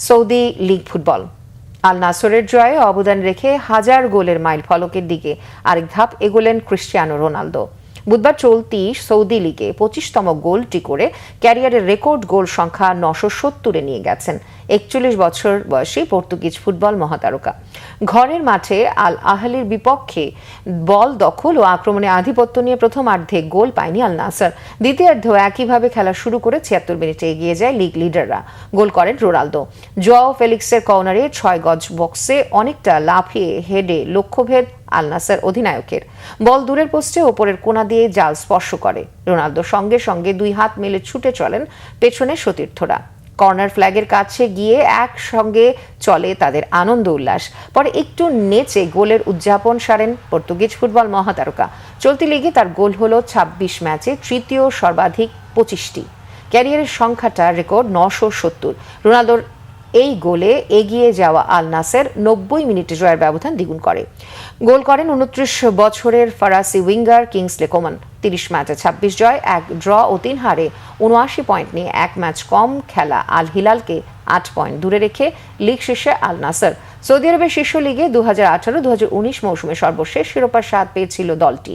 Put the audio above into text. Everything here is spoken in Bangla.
Saudi league football. আল নাসরের জয়ে অবদান রেখে হাজার গোলের মাইল ফলকের দিকে আরেক ধাপ এগোলেন ক্রিস্টিয়ানো রোনালদো। বুধবার চলতি সৌদি লিগে 25তম গোলটি করে ক্যারিয়ারের রেকর্ড গোল সংখ্যা 970-এ নিয়ে গেছেন 41 বছর বয়সী পর্তুগিজ ফুটবল মহাতারকা। ঘরের মাঠে আল আহলির বিপক্ষে বল দখল ও আক্রমণে আধিপত্য নিয়ে প্রথমার্ধে গোল পায়নি আল নাসর। দ্বিতীয়ার্ধেও একইভাবে খেলা শুরু করে 76 মিনিটে এগিয়ে যায় লিগ লিডাররা। গোল করেন রোনালদো। জোয়াও ফেলিক্সের কর্নারে 6 গজ বক্সে অনেকটা লাফিয়ে হেডে লক্ষ্যভেদ আল নাসর অধিনায়কের। বল দূরের পোস্টে ওপরের কোণা দিয়ে জাল স্পর্শ করে। রোনালদো সঙ্গে সঙ্গে দুই হাত মেলে ছুটে চলেন পেছনে সতীর্থরা। কর্নার ফ্ল্যাগের কাছে গিয়ে একসঙ্গে চলে তাদের আনন্দ উল্লাস। পরে একটু নেচে গোলের উদযাপন সারেন পর্তুগিজ ফুটবল মহাতারকা। চলতি লিগে তার গোল হলো 26 ম্যাচে তৃতীয় সর্বাধিক 25টি। ক্যারিয়ারের সংখ্যাটা রেকর্ড 970। রোনালদোর এই গোলে এগিয়ে যাওয়া আল নাসের 90 মিনিটে জয়ের ব্যবধান দ্বিগুণ করে। গোল করেন 29 বছরের ফরাসি উইঙ্গার কিংসলে কোমান। 30 ম্যাচে 26 জয়, 1 ড্র ও 3 হারে 79 পয়েন্ট নিয়ে এক ম্যাচ কম খেলা আল হিলালকে 8 পয়েন্ট দূরে রেখে লিগ শীর্ষে আল নাসর। সৌদি আরবের শীর্ষ লিগে 2018-2019 মৌসুমে সর্বশেষ শিরোপার স্বাদ পেয়েছিল দলটি।